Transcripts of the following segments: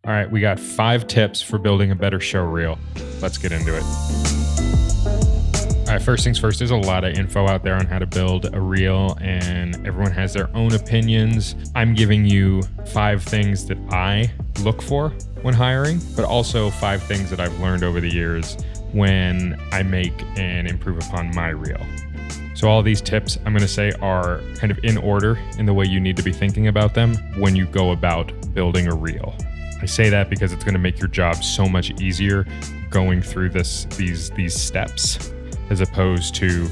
All right, we got 5 tips for building a better show reel. Let's get into it. All right, first things first, there's a lot of info out there on how to build a reel, and everyone has their own opinions. I'm giving you 5 things that I look for when hiring, but also 5 things that I've learned over the years when I make and improve upon my reel. So all these tips I'm going to say are kind of in order in the way you need to be thinking about them when you go about building a reel. I say that because it's going to make your job so much easier going through these steps, as opposed to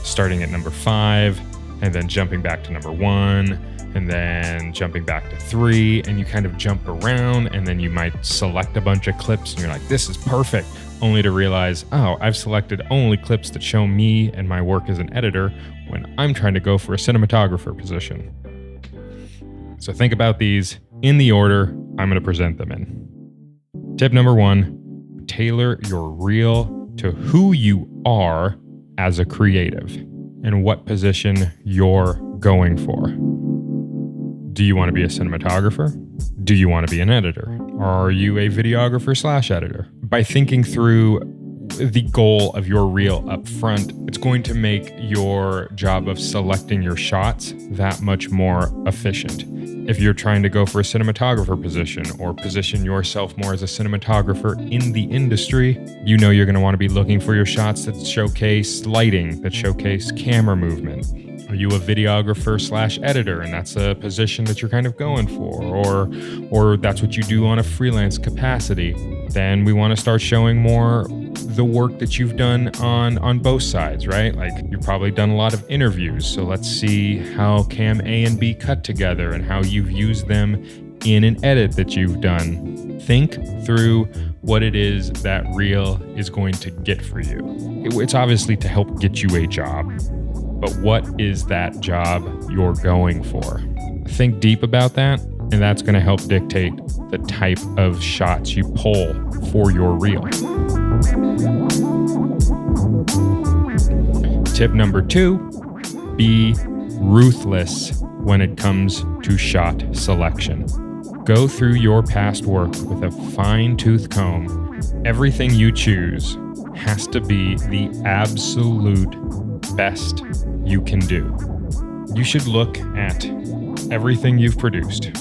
starting at number 5 and then jumping back to number 1 and then jumping back to 3, and you kind of jump around, and then you might select a bunch of clips and you're like, this is perfect, only to realize, oh, I've selected only clips that show me and my work as an editor when I'm trying to go for a cinematographer position. So think about these in the order I'm going to present them in. Tip number 1, tailor your reel to who you are as a creative and what position you're going for. Do you want to be a cinematographer? Do you want to be an editor? Are you a videographer/editor? By thinking through the goal of your reel up front, it's going to make your job of selecting your shots that much more efficient. If you're trying to go for a cinematographer position or position yourself more as a cinematographer in the industry, you know you're going to want to be looking for your shots that showcase lighting, that showcase camera movement. Are you a videographer/editor and that's a position that you're kind of going for, or that's what you do on a freelance capacity? Then we want to start showing more the work that you've done on both sides, right? Like you've probably done a lot of interviews. So let's see how cam A and B cut together and how you've used them in an edit that you've done. Think through what it is that reel is going to get for you. It's obviously to help get you a job, but what is that job you're going for? Think deep about that, and that's going to help dictate the type of shots you pull for your reel. Tip number 2, be ruthless when it comes to shot selection. Go through your past work with a fine-tooth comb. Everything you choose has to be the absolute best you can do. You should look at everything you've produced,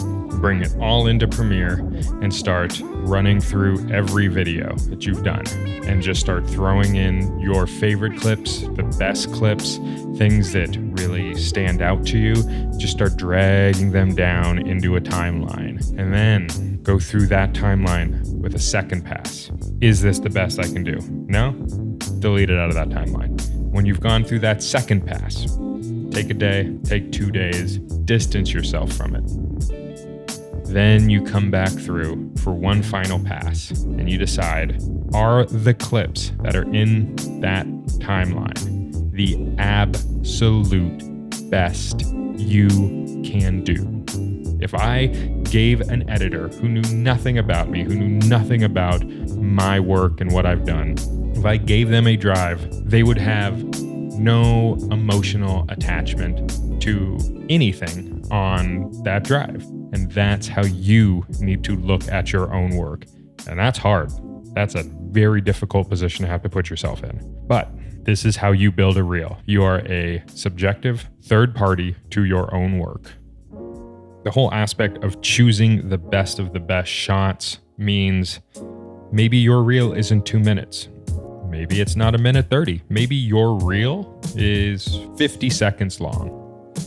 bring it all into Premiere, and start running through every video that you've done, and just start throwing in your favorite clips, the best clips, things that really stand out to you. Just start dragging them down into a timeline, and then go through that timeline with a second pass. Is this the best I can do? No? Delete it out of that timeline. When you've gone through that second pass, take a day, take 2 days, distance yourself from it. Then you come back through for one final pass and you decide, are the clips that are in that timeline the absolute best you can do? If I gave an editor who knew nothing about me, who knew nothing about my work and what I've done, if I gave them a drive, they would have no emotional attachment to anything on that drive. And that's how you need to look at your own work. And that's hard. That's a very difficult position to have to put yourself in. But this is how you build a reel. You are a subjective third party to your own work. The whole aspect of choosing the best of the best shots means maybe your reel isn't 2 minutes. Maybe it's not 1:30. Maybe your reel is 50 seconds long.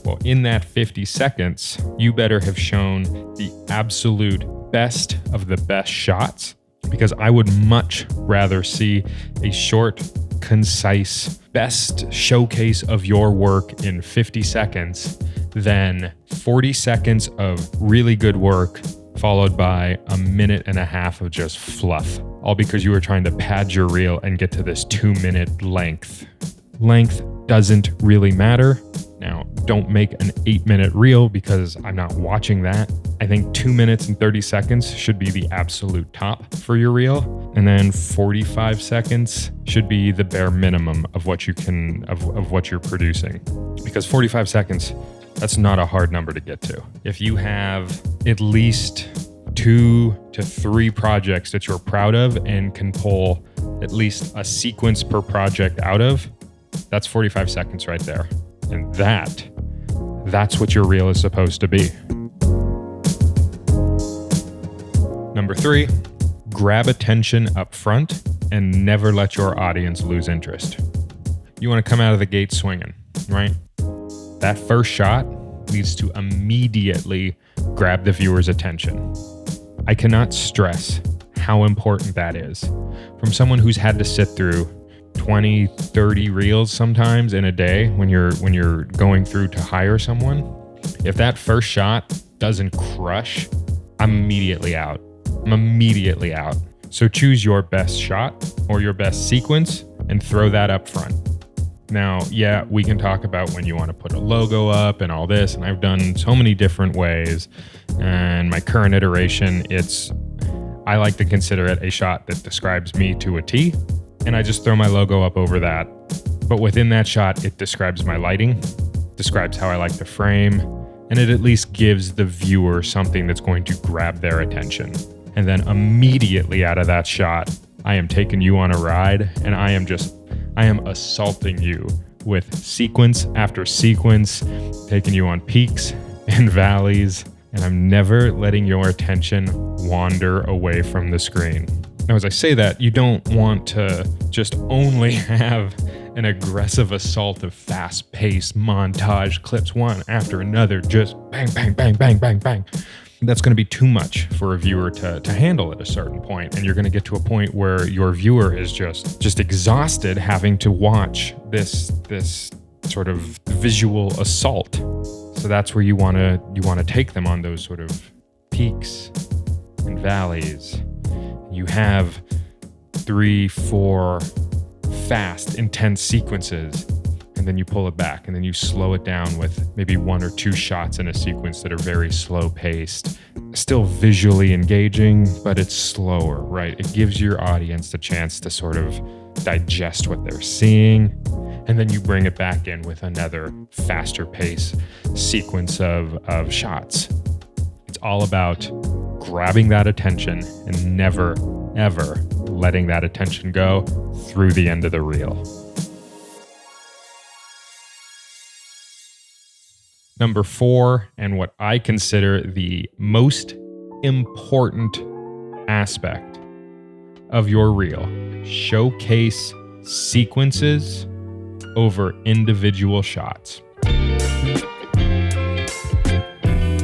Well, in that 50 seconds, you better have shown the absolute best of the best shots, because I would much rather see a short, concise, best showcase of your work in 50 seconds than 40 seconds of really good work followed by 1.5 minutes of just fluff, all because you were trying to pad your reel and get to this 2-minute length. Length doesn't really matter. Now, don't make an 8-minute reel because I'm not watching that. I think 2 minutes and 30 seconds should be the absolute top for your reel. And then 45 seconds should be the bare minimum of what you can, of what you're producing. Because 45 seconds, that's not a hard number to get to. If you have at least 2 to 3 projects that you're proud of and can pull at least a sequence per project out of, that's 45 seconds right there. And that's what your reel is supposed to be. Number 3, grab attention up front and never let your audience lose interest. You want to come out of the gate swinging, right? That first shot needs to immediately grab the viewer's attention. I cannot stress how important that is. From someone who's had to sit through 20, 30 reels sometimes in a day when you're going through to hire someone, if that first shot doesn't crush, I'm immediately out. So choose your best shot or your best sequence and throw that up front. Now, yeah, we can talk about when you want to put a logo up and all this, and I've done so many different ways. And my current iteration, I like to consider it a shot that describes me to a T, and I just throw my logo up over that. But within that shot, it describes my lighting, describes how I like to frame, and it at least gives the viewer something that's going to grab their attention. And then immediately out of that shot, I am taking you on a ride, and I am assaulting you with sequence after sequence, taking you on peaks and valleys, and I'm never letting your attention wander away from the screen. Now, as I say that, you don't want to just only have an aggressive assault of fast-paced montage clips one after another, just bang, bang, bang, bang, bang, bang. That's going to be too much for a viewer to handle at a certain point, and you're going to get to a point where your viewer is just exhausted having to watch this sort of visual assault. So that's where you want to take them on those sort of peaks and valleys. You have 3, 4 fast, intense sequences, and then you pull it back, and then you slow it down with maybe 1 or 2 shots in a sequence that are very slow paced, still visually engaging, but it's slower, right? It gives your audience the chance to sort of digest what they're seeing, and then you bring it back in with another faster pace sequence of shots. It's all about grabbing that attention and never, ever letting that attention go through the end of the reel. Number 4, and what I consider the most important aspect of your reel, showcase sequences over individual shots.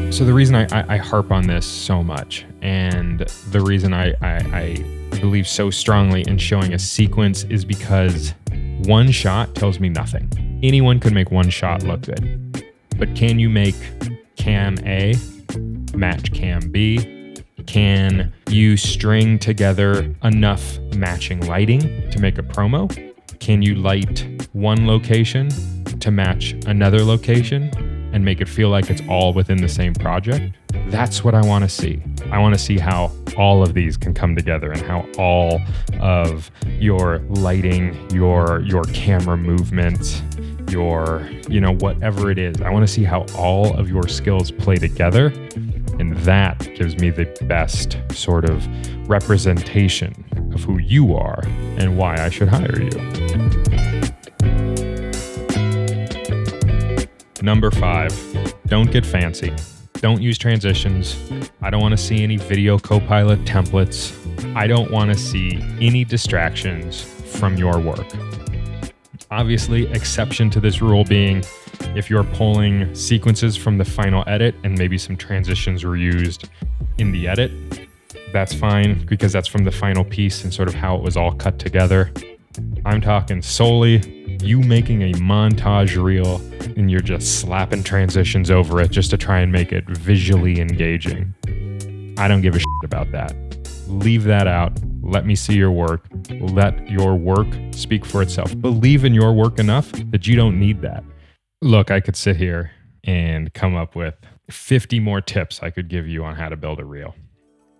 So the reason I harp on this so much, and the reason I believe so strongly in showing a sequence, is because one shot tells me nothing. Anyone could make one shot look good. But can you make cam A match cam B? Can you string together enough matching lighting to make a promo? Can you light one location to match another location and make it feel like it's all within the same project? That's what I want to see. I want to see how all of these can come together and how all of your lighting, your camera movement, your, whatever it is. I want to see how all of your skills play together, and that gives me the best sort of representation of who you are and why I should hire you. Number 5, don't get fancy. Don't use transitions. I don't want to see any video copilot templates. I don't want to see any distractions from your work. Obviously, exception to this rule being if you're pulling sequences from the final edit and maybe some transitions were used in the edit, that's fine because that's from the final piece and sort of how it was all cut together. I'm talking solely you making a montage reel and you're just slapping transitions over it just to try and make it visually engaging. I don't give a shit about that. Leave that out. Let me see your work. Let your work speak for itself. Believe in your work enough that you don't need that. Look, I could sit here and come up with 50 more tips I could give you on how to build a reel.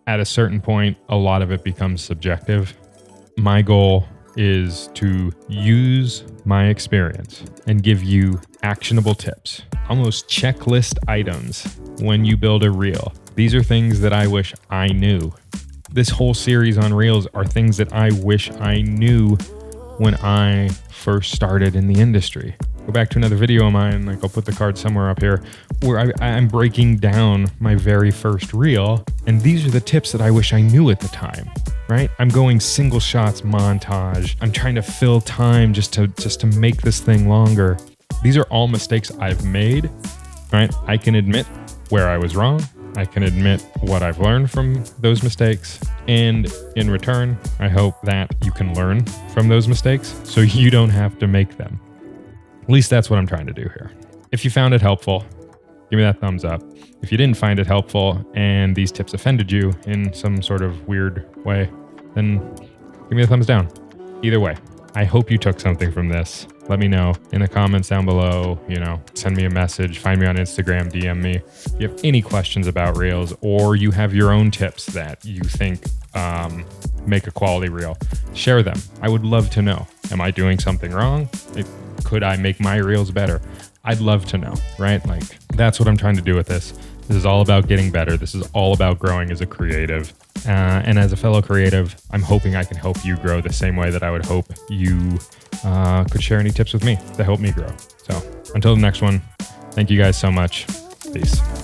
At a certain point, a lot of it becomes subjective. My goal is to use my experience and give you actionable tips, almost checklist items when you build a reel These are things that I wish I knew. This whole series on Reels are things that I wish I knew when I first started in the industry. Go back to another video of mine, like I'll put the card somewhere up here, where I'm breaking down my very first reel, and these are the tips that I wish I knew at the time, right? I'm going single shots montage. I'm trying to fill time just to make this thing longer. These are all mistakes I've made, right? I can admit where I was wrong. I can admit what I've learned from those mistakes. And in return, I hope that you can learn from those mistakes so you don't have to make them. At least that's what I'm trying to do here. If you found it helpful, give me that thumbs up. If you didn't find it helpful and these tips offended you in some sort of weird way, then give me a thumbs down. Either way, I hope you took something from this. Let me know in the comments down below, send me a message, find me on Instagram, DM me. If you have any questions about Reels or you have your own tips that you think make a quality reel, share them. I would love to know. Am I doing something wrong? Could I make my Reels better? I'd love to know, right? Like, that's what I'm trying to do with this. This is all about getting better. This is all about growing as a creative. And as a fellow creative, I'm hoping I can help you grow the same way that I would hope you could share any tips with me to help me grow. So until the next one, thank you guys so much. Peace.